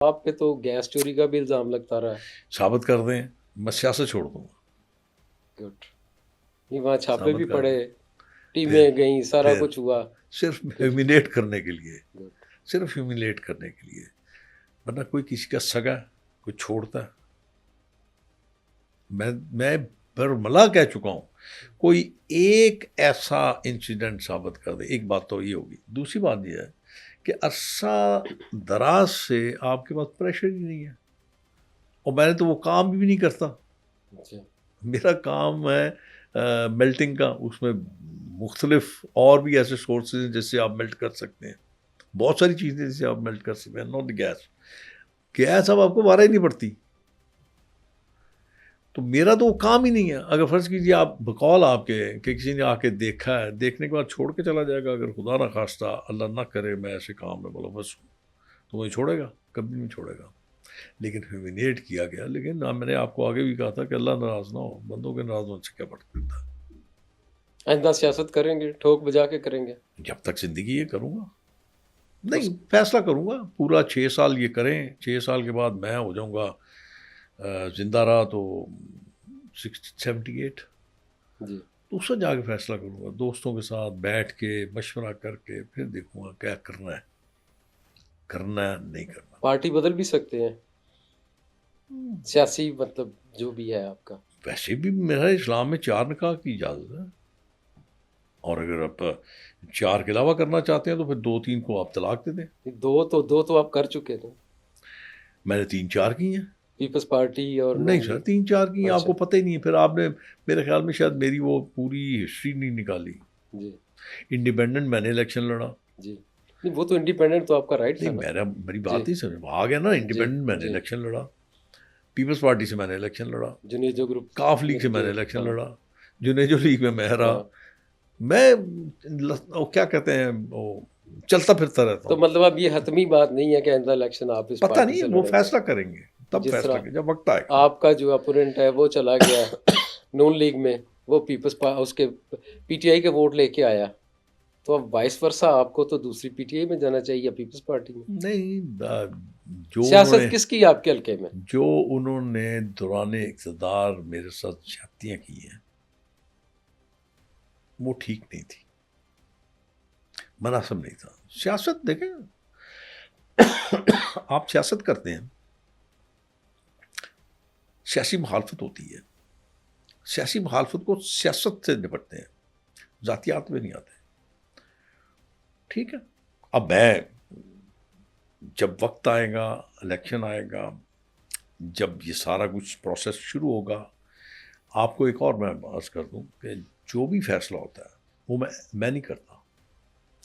आप पे तो गैस चोरी का भी इल्ज़ाम लगता रहा है। साबित कर दें, मैं सियासत छोड़ दूंगा। गुड। नहीं, वहाँ छापे साबित भी कर पड़े, दें। टीमें फिर गईं, सारा फिर कुछ हुआ। सिर्फ फिर ह्यूमिलेट करने के लिए, गुड। सिर्फ ह्यूमिलेट करने के लिए। वरना कोई किसी का सगा कोई छोड़ता है? मैं बरमला कह चुका हूं, कोई एक ऐसा इंसिडेंट साबित कर दे। एक बात तो ये होगी। दूसरी बात ये है कि अरसा दराज से आपके पास प्रेशर ही नहीं है, और मैंने तो वो काम भी नहीं करता। अच्छा। मेरा काम है मेल्टिंग का। उसमें मुख्तलिफ और भी ऐसे सोर्सेज हैं जिससे आप मेल्ट कर सकते हैं। बहुत सारी चीज़ें जिससे आप मेल्ट कर सकते हैं, नॉट गैस। गैस अब आपको वारा ही नहीं पड़ती। तो मेरा तो वो काम ही नहीं है। अगर फर्ज कीजिए आप बकौल आपके कि किसी ने आके देखा है, देखने के बाद छोड़ के चला जाएगा, अगर खुदा ना खास्ता अल्लाह ना करे मैं ऐसे काम में मुलव्वस हूँ, तो वही छोड़ेगा? कभी नहीं छोड़ेगा। लेकिन ह्यूमिनेट किया गया। लेकिन मैंने आपको आगे भी कहा था कि अल्लाह नाराज ना हो, बंदों के नाराज होने से क्या फर्क पड़ता है। आइंदा सियासत करेंगे, ठोक बजा के करेंगे। जब तक जिंदगी ये करूँगा। तो नहीं, फैसला करूँगा पूरा 6 साल ये करें, 6 साल के बाद मैं हो जाऊँगा जिंदा रहा तो 60-78, जी। तो उससे जाके फैसला करूँगा, दोस्तों के साथ बैठ के मशवरा करके फिर देखूँगा क्या करना है, करना है नहीं करना। पार्टी बदल भी सकते हैं, सियासी मतलब जो भी है आपका। वैसे भी मेरा इस्लाम में 4 निकाह की इजाज़त है, और अगर आप 4 के अलावा करना चाहते हैं तो फिर 2-3 को आप तलाक दे दें। दो तो आप कर चुके थे, मैंने 3-4 की हैं। पीपल्स पार्टी और नहीं नून सर, लीग। 3-4 की हैं, अच्छा। आपको पता ही नहीं है। फिर आपने मेरे ख्याल में शायद मेरी वो पूरी हिस्ट्री नहीं निकाली। जी। इंडिपेंडेंट मैंने इलेक्शन लड़ा। जी। नहीं, वो तो इंडिपेंडेंट तो आपका राइट नहीं, था ना। मेरी जी। बात नहीं समझ आ गया ना। जी। इंडिपेंडेंट मैंने जी। इलेक्शन लड़ा, पीपल्स पार्टी से मैंने इलेक्शन लड़ा, जुनेजो ग्रुप काफ लीग में से मैंने जो। इलेक्शन हाँ। लड़ा, जुनेजो लीग में मैं रहा। हाँ। मैं वो क्या कहते हैं, वो चलता फिरता रहता तो हूँ। मतलब अब ये हतमी बात नहीं है कि आइंदा इलेक्शन आप इस पता पार्टी नहीं, से वो लड़ेंगे। फैसला करेंगे, तब जिस फैसला तरह करेंगे जब वक्त आएगा। आपका जो अपोनेंट है वो चला गया नून लीग में, वो उसके पीटीआई के वोट लेके आया, तो अब वाइस वर्सा आपको तो दूसरी पीटीआई में जाना चाहिए या पीपल्स पार्टी में। नहीं, जो सियासत उन्होंने किसकी आपके हल्के में। जो उन्होंने दौरान इक़्तिदार मेरे साथ ज्यादतियाँ की हैं, वो ठीक नहीं थी, मुनासिब नहीं था। सियासत देखें, आप सियासत करते हैं, सियासी मुखालफत होती है, सियासी मुखालफत को सियासत से निपटते हैं, जातियात में नहीं आते। ठीक है। अब मैं, जब वक्त आएगा, इलेक्शन आएगा, जब ये सारा कुछ प्रोसेस शुरू होगा, आपको एक और मैं बात कर दूं कि जो भी फैसला होता है वो मैं नहीं करता।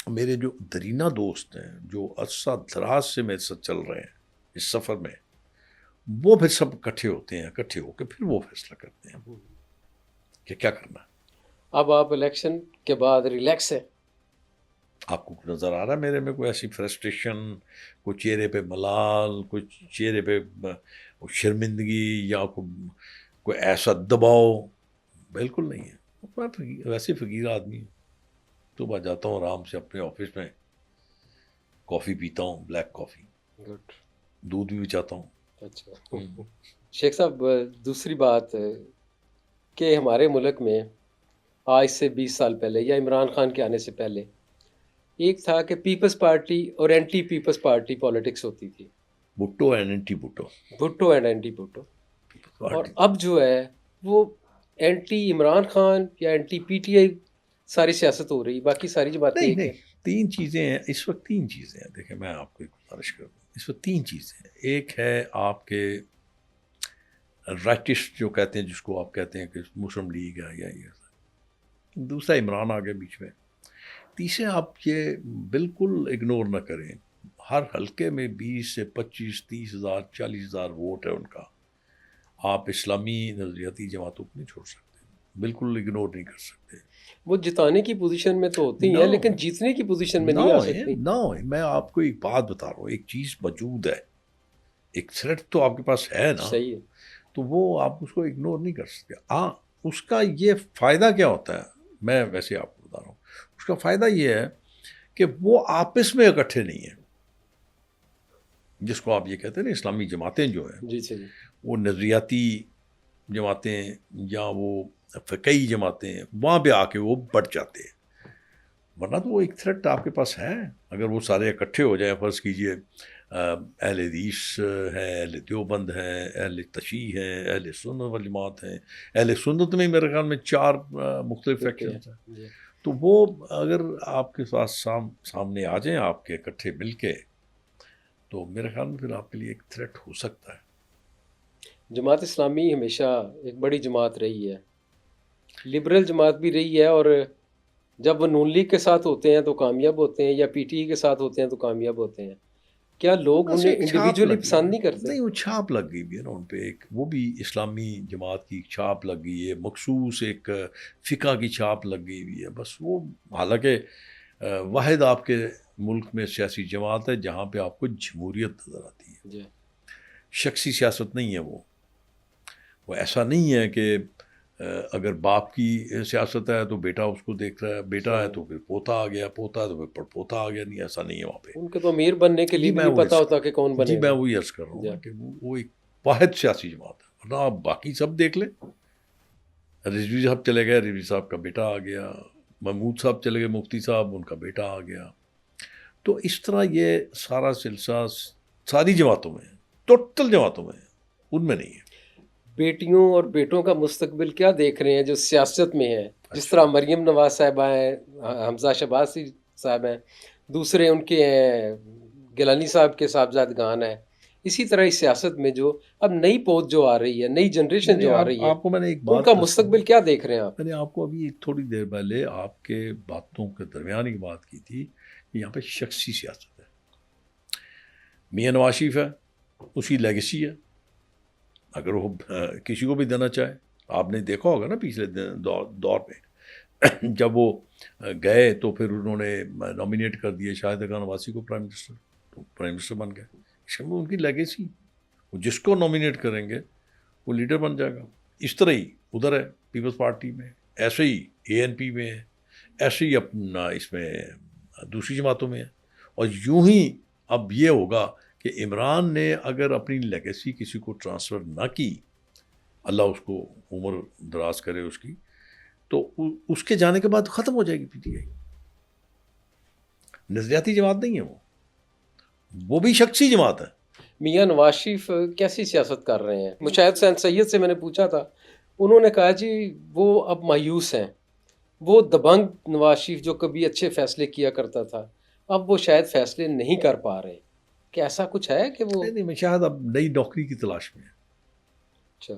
मेरे जो दरीना दोस्त हैं, जो अरसा दराज से मेरे साथ चल रहे हैं इस सफ़र में, वो फिर सब इकट्ठे होते हैं, इकट्ठे होकर फिर वो फैसला करते हैं कि क्या करना है। अब आप इलेक्शन के बाद रिलैक्स है। आपको नज़र आ रहा है मेरे में कोई ऐसी फ्रस्ट्रेशन, कोई चेहरे पे मलाल, कोई चेहरे पे शर्मिंदगी, या कोई ऐसा दबाव? बिल्कुल नहीं है। मैं वैसे फ़कीर आदमी हूँ। सुबह जाता हूँ आराम से अपने ऑफिस में, कॉफ़ी पीता हूँ, ब्लैक कॉफ़ी, गुड। दूध भी चाहता हूँ। अच्छा। शेख साहब, दूसरी बात कि हमारे मुल्क में आज से 20 साल पहले या इमरान खान के आने से पहले एक था कि पीपल्स पार्टी और एंटी पीपल्स पार्टी पॉलिटिक्स होती थी। Bhutto and anti Bhutto Bhutto and anti Bhutto. और पार्टी। अब जो है वो एंटी इमरान खान या एंटी पीटीआई सारी सियासत हो रही, बाकी सारी जमातें नहीं एक नहीं, है। 3 चीज़ें हैं इस वक्त, 3 चीज़ें हैं। देखिए, मैं आपको एक गुजारिश कर दूँ, इस वक्त 3 चीज़ें हैं। एक है आपके राइटिस्ट जो कहते हैं, जिसको आप कहते हैं कि मुस्लिम लीग है या ये। दूसरा इमरान आ गया बीच में। तीसरे, आप ये बिल्कुल इग्नोर ना करें, हर हलके में 20 से 25, 30,000, 40,000 वोट है उनका। आप इस्लामी नज़रियाती जमातों को नहीं छोड़ सकते, बिल्कुल इग्नोर नहीं कर सकते। वो जिताने की पोजीशन में तो होती हैं, नो, लेकिन जीतने की पोजीशन में नो नहीं आ है, सकती। नो है। मैं आपको एक बात बता रहा हूँ, एक चीज़ मौजूद है, एक थ्रेट तो आपके पास है ना, सही है। तो वो आप उसको इग्नोर नहीं कर सकते। हाँ, उसका ये फ़ायदा क्या होता है, मैं वैसे आपको बता रहा हूँ। उसका फ़ायदा ये है कि वो आपस में इकट्ठे नहीं है। जिसको आप ये कहते हैं ना इस्लामी जमातें जो हैं, जी जी वो नज़रियाती जमातें या वो फ़िक़ही जमातें, वहाँ पे आके वो बढ़ जाते हैं। वरना तो वो एक थ्रेट आपके पास है। अगर वो सारे इकट्ठे हो जाएं, फ़र्ज़ कीजिए अहले हदीस है, अहले देवबंद है, अहले तशीह है, अहले सुन्नत वल जमात हैं। अहले सुन्नत में मेरे ख़्याल में 4 मुख्तलिफ़ फिरके सेक्शंस हैं। जी। तो वो अगर आपके पास सामने आ जाएं आपके इकट्ठे मिल के, तो मेरे ख़्याल में फिर आपके लिए एक थ्रेट हो सकता है। जमात इस्लामी हमेशा एक बड़ी जमात रही है, लिबरल जमात भी रही है, और जब वो नून लीग के साथ होते हैं तो कामयाब होते हैं, या पीटीई के साथ होते हैं तो कामयाब होते हैं। क्या लोग बस उन्हें एक छाप इंडिविजुअली लगी पसंद है। नहीं करते? नहीं, वो छाप लग गई भी है ना उन पे, एक वो भी इस्लामी जमात की छाप लग गई है, मखसूस एक फ़िक़ा की छाप लग गई हुई है। बस वो हालाँकि वाहिद आपके मुल्क में सियासी जमात है जहाँ पे आपको जमहूरियत नज़र आती है। जी शख्सी सियासत नहीं है वो। वो ऐसा नहीं है कि अगर बाप की सियासत है तो बेटा उसको देख रहा है, बेटा है सही। तो फिर पोता आ गया, पोता है तो फिर पड़पोता आ गया। नहीं, ऐसा नहीं है वहाँ पे। उनको तो अमीर बनने के लिए जी भी मैं नहीं वो पता अर्ज़ होता कि कौन जी मैं बनेगा। वही अर्ज़ कर रहा हूँ जी ना कि वो एक वाहिद सियासी जमात है। वरना आप बाकी सब देख लें, रिजवी साहब चले गए, रिजवी साहब का बेटा आ गया, महमूद साहब चले गए, मुफ्ती साहब, उनका बेटा आ गया। तो इस तरह ये सारा सिलसिला सारी जमातों में है, टोटल जमातों में है, उनमें नहीं है। बेटियों और बेटों का मुस्तकबिल क्या देख रहे हैं जो सियासत में है? जिस अच्छा। तरह मरियम नवाज साहिबा हैं, हमजा शहबाज़ साहब हैं, दूसरे उनके हैं गिलानी साहब के साहबजादगान हैं। इसी तरह इस सियासत में जो अब नई पौध जो आ रही है, नई जनरेशन नहीं, जो आ आप रही है, आपको मैंने एक बात उनका अर्ज़ मुस्तकबिल की। क्या देख रहे हैं आप? मैंने आपको अभी थोड़ी देर पहले आपके बातों के दरमियान एक बात की थी कि यहाँ पे शख्सी सियासत है। मियाँ नवाज शरीफ है, उसकी लेगेसी है। अगर वो किसी को भी देना चाहे, आपने देखा होगा ना पिछले दौर में जब वो गए तो फिर उन्होंने नॉमिनेट कर दिए शाहिद खान नवासी को प्राइम मिनिस्टर, तो प्राइम मिनिस्टर बन गए। इसमें उनकी लेगेसी, वो जिसको नॉमिनेट करेंगे वो लीडर बन जाएगा। इस तरह ही उधर है पीपल्स पार्टी में, ऐसे ही एएनपी में है, ऐसे ही अपना इसमें दूसरी जमातों में है। और यूं ही अब ये होगा कि इमरान ने अगर अपनी लेगेसी किसी को ट्रांसफ़र ना की, अल्लाह उसको उम्र दराज करे उसकी, तो उसके जाने के बाद ख़त्म हो जाएगी पीटीआई। नज़रियाती जमात नहीं है वो भी शख्सी जमात है। मियाँ नवाज शरीफ कैसी सियासत कर रहे हैं? मुशाहिद हुसैन सैयद से मैंने पूछा था, उन्होंने कहा जी वो अब मायूस हैं। वो दबंग नवाज शरीफ जो कभी अच्छे फैसले किया करता था, अब वो शायद फैसले नहीं कर पा रहे। क्या ऐसा कुछ है कि वो? नहीं नहीं, मैं शायद अब नई नौकरी की तलाश में है। अच्छा।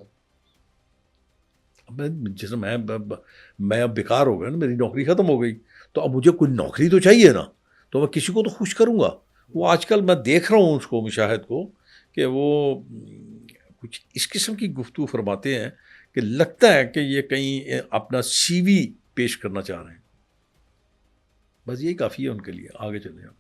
अब जैसे मैं अब बेकार हो गया ना, मेरी नौकरी ख़त्म हो गई, तो अब मुझे कोई नौकरी तो चाहिए ना, तो मैं किसी को तो खुश करूँगा। वो आजकल मैं देख रहा हूँ उसको, मुशाहिद को, कि वो कुछ इस किस्म की गुफ्तगू फरमाते हैं कि लगता है कि ये कहीं अपना सीवी पेश करना चाह रहे हैं। बस यही काफ़ी है उनके लिए, आगे चले आप।